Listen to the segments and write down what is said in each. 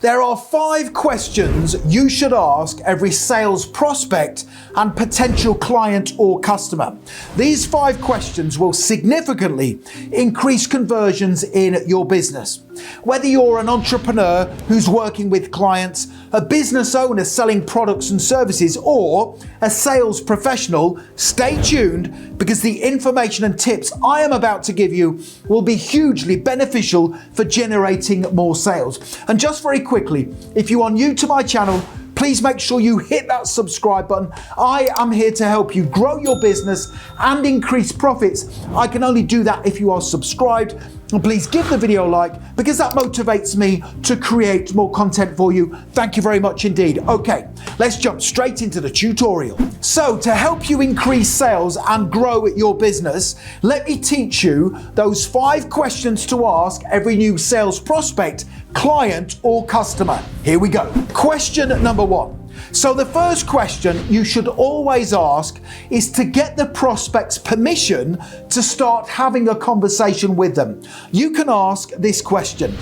There are 5 questions you should ask every sales prospect and potential client or customer. These 5 questions will significantly increase conversions in your business. Whether you're an entrepreneur who's working with clients, a business owner selling products and services, or a sales professional, stay tuned because the information and tips I am about to give you will be hugely beneficial for generating more sales. And just very quickly, if you are new to my channel, please make sure you hit that subscribe button. I am here to help you grow your business and increase profits. I can only do that if you are subscribed. And please give the video a like because that motivates me to create more content for you. Thank you very much indeed. Okay, let's jump straight into the tutorial. So to help you increase sales and grow your business, let me teach you those 5 questions to ask every new sales prospect, client or customer. Here we go. Question number 1. So the first question you should always ask is to get the prospect's permission to start having a conversation with them. You can ask this question: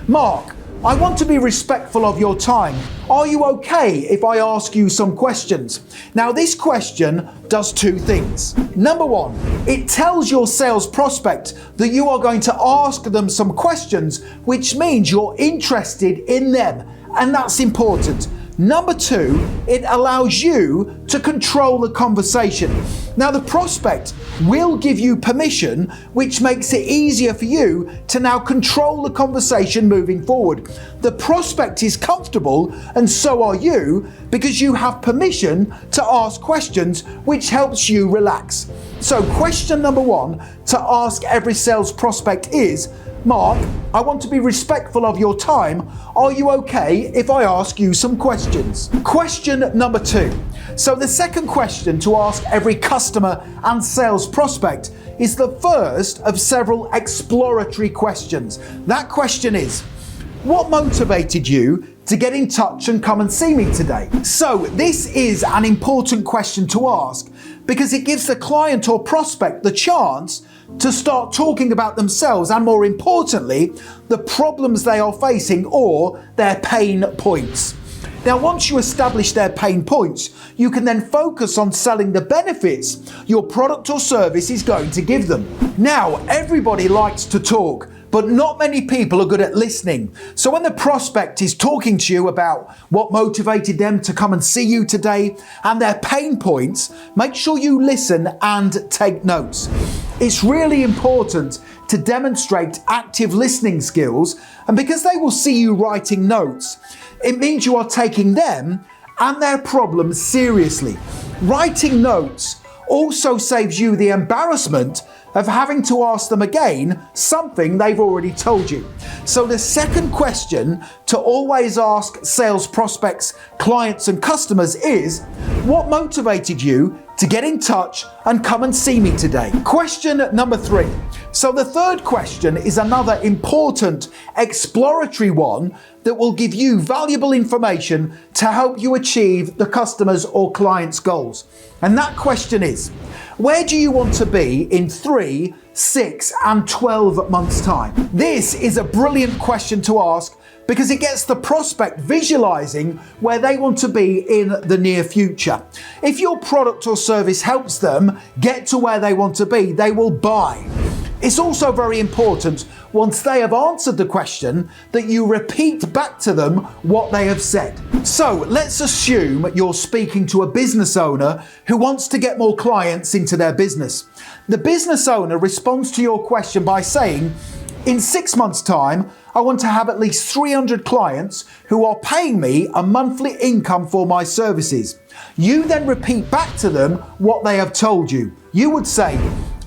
Mark, I want to be respectful of your time. Are you okay if I ask you some questions? Now this question does 2 things. Number 1, it tells your sales prospect that you are going to ask them some questions, which means you're interested in them, and that's important. Number 2, it allows you to control the conversation. Now the prospect will give you permission, which makes it easier for you to now control the conversation moving forward. The prospect is comfortable and so are you because you have permission to ask questions, which helps you relax. So question number 1 to ask every sales prospect is: Mark, I want to be respectful of your time. Are you okay if I ask you some questions? Question number 2. So the second question to ask every customer and sales prospect is the first of several exploratory questions. That question is: what motivated you to get in touch and come and see me today? So this is an important question to ask because it gives the client or prospect the chance to start talking about themselves and, more importantly, the problems they are facing or their pain points. Now, once you establish their pain points, you can then focus on selling the benefits your product or service is going to give them. Now, everybody likes to talk, but not many people are good at listening. So when the prospect is talking to you about what motivated them to come and see you today and their pain points, make sure you listen and take notes. It's really important to demonstrate active listening skills, and because they will see you writing notes, it means you are taking them and their problems seriously. Writing notes also saves you the embarrassment of having to ask them again something they've already told you. So the second question to always ask sales prospects, clients and customers is: what motivated you to get in touch and come and see me today? Question number 3. So the third question is another important exploratory one that will give you valuable information to help you achieve the customer's or client's goals. And that question is: where do you want to be in 3, 6 and 12 months' time? This is a brilliant question to ask because it gets the prospect visualizing where they want to be in the near future. If your product or service helps them get to where they want to be, they will buy. It's also very important, once they have answered the question, that you repeat back to them what they have said. So let's assume you're speaking to a business owner who wants to get more clients into their business. The business owner responds to your question by saying, in 6 months' time, I want to have at least 300 clients who are paying me a monthly income for my services. You then repeat back to them what they have told you. You would say,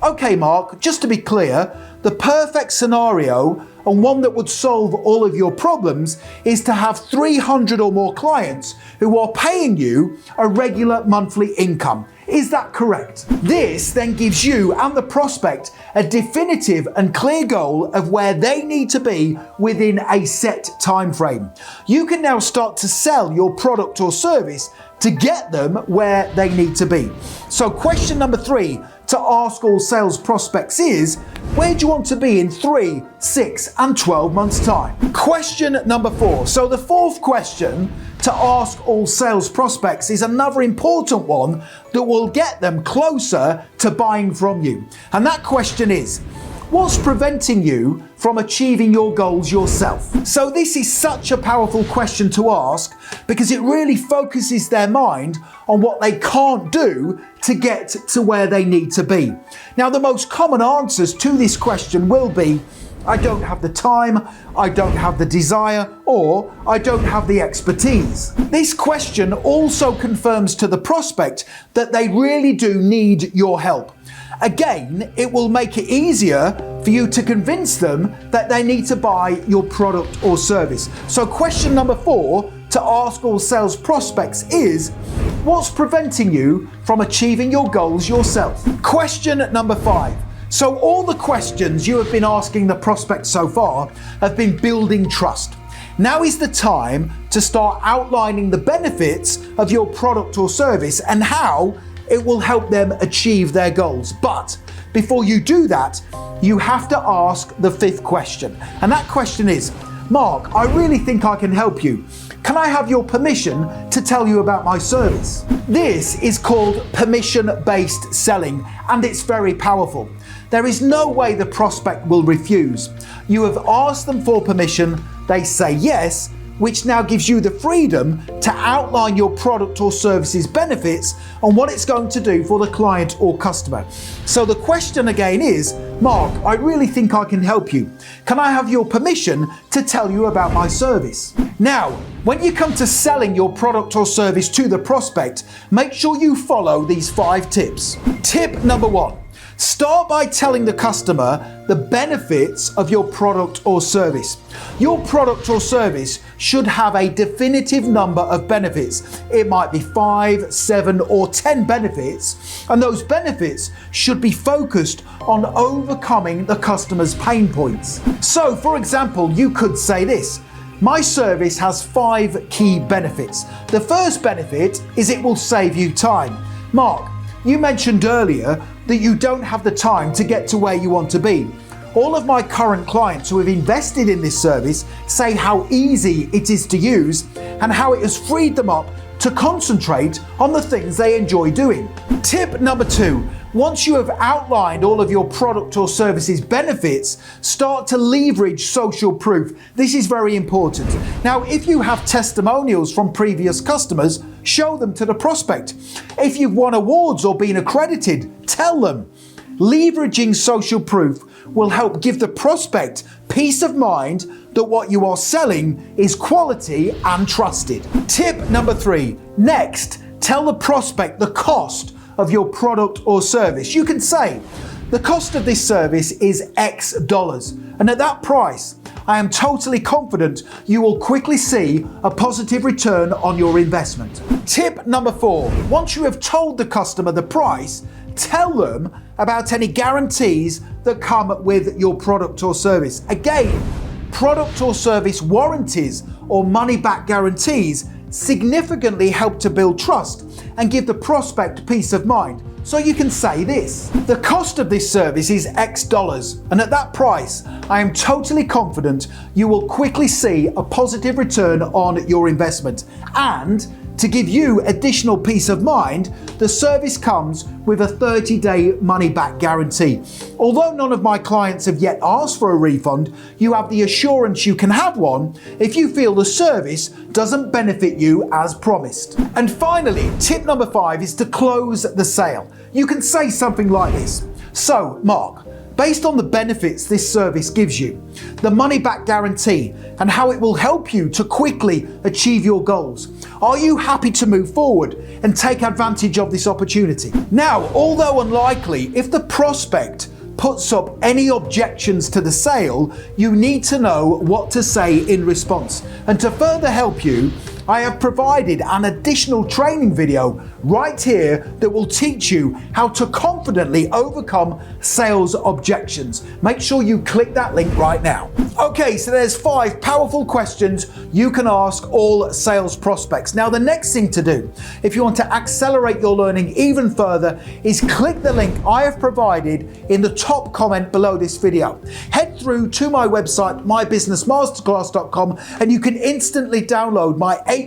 okay, Mark, just to be clear, the perfect scenario and one that would solve all of your problems is to have 300 or more clients who are paying you a regular monthly income. Is that correct? This then gives you and the prospect a definitive and clear goal of where they need to be within a set time frame. You can now start to sell your product or service to get them where they need to be. So question number 3 to ask all sales prospects is, where do you want to be in 3, 6, and 12 months' time? Question number 4. So the fourth question to ask all sales prospects is another important one that will get them closer to buying from you. And that question is, what's preventing you from achieving your goals yourself? So this is such a powerful question to ask because it really focuses their mind on what they can't do to get to where they need to be. Now, the most common answers to this question will be, I don't have the time, I don't have the desire, or I don't have the expertise. This question also confirms to the prospect that they really do need your help. Again, it will make it easier for you to convince them that they need to buy your product or service. So question number 4 to ask all sales prospects is, what's preventing you from achieving your goals yourself? Question number 5. So all the questions you have been asking the prospect so far have been building trust. Now is the time to start outlining the benefits of your product or service and how it will help them achieve their goals. But before you do that, you have to ask the 5th question. And that question is, Mark, I really think I can help you. Can I have your permission to tell you about my service? This is called permission-based selling, and it's very powerful. There is no way the prospect will refuse. You have asked them for permission, they say yes, which now gives you the freedom to outline your product or service's benefits and what it's going to do for the client or customer. So the question again is, Mark, I really think I can help you. Can I have your permission to tell you about my service? Now, when you come to selling your product or service to the prospect, make sure you follow these 5 tips. Tip number 1. Start by telling the customer the benefits of your product or service. Your product or service should have a definitive number of benefits. It might be 5, 7, or 10 benefits, and those benefits should be focused on overcoming the customer's pain points. So, for example, you could say this: my service has 5 key benefits. The first benefit is it will save you time. Mark, you mentioned earlier that you don't have the time to get to where you want to be. All of my current clients who have invested in this service say how easy it is to use and how it has freed them up to concentrate on the things they enjoy doing. Tip number 2. Once you have outlined all of your product or service's benefits, start to leverage social proof. This is very important. Now, if you have testimonials from previous customers, show them to the prospect. If you've won awards or been accredited, tell them. Leveraging social proof will help give the prospect peace of mind that what you are selling is quality and trusted. Tip number 3. Next, tell the prospect the cost of your product or service. You can say, the cost of this service is X dollars, and at that price, I am totally confident you will quickly see a positive return on your investment. Tip number 4. Once you have told the customer the price, tell them about any guarantees that come with your product or service. Again, product or service warranties or money-back guarantees significantly help to build trust and give the prospect peace of mind. So you can say this: the cost of this service is X dollars, and at that price, I am totally confident you will quickly see a positive return on your investment. And to give you additional peace of mind, the service comes with a 30-day money-back guarantee. Although none of my clients have yet asked for a refund, you have the assurance you can have one if you feel the service doesn't benefit you as promised. And finally, tip number 5 is to close the sale. You can say something like this: so, Mark, based on the benefits this service gives you, the money-back guarantee, and how it will help you to quickly achieve your goals, are you happy to move forward and take advantage of this opportunity? Now, although unlikely, if the prospect puts up any objections to the sale, you need to know what to say in response. And to further help you, I have provided an additional training video right here that will teach you how to confidently overcome sales objections. Make sure you click that link right now. Okay, so there's 5 powerful questions you can ask all sales prospects. Now, the next thing to do, if you want to accelerate your learning even further, is click the link I have provided in the top comment below this video. Head through to my website, mybusinessmasterclass.com, and you can instantly download my 80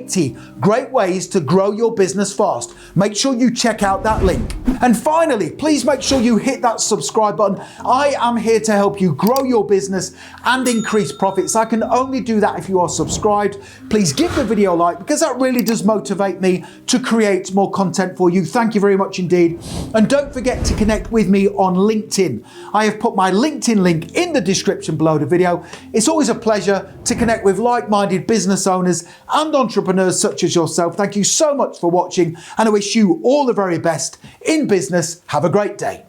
great ways to grow your business fast. Make sure you check out that link. And finally, please make sure you hit that subscribe button. I am here to help you grow your business and increase profits. I can only do that if you are subscribed. Please give the video a like, because that really does motivate me to create more content for you. Thank you very much indeed. And don't forget to connect with me on LinkedIn. I have put my LinkedIn link in the description below the video. It's always a pleasure to connect with like-minded business owners and entrepreneurs such as yourself. Thank you so much for watching, and I wish you all the very best in business. Have a great day.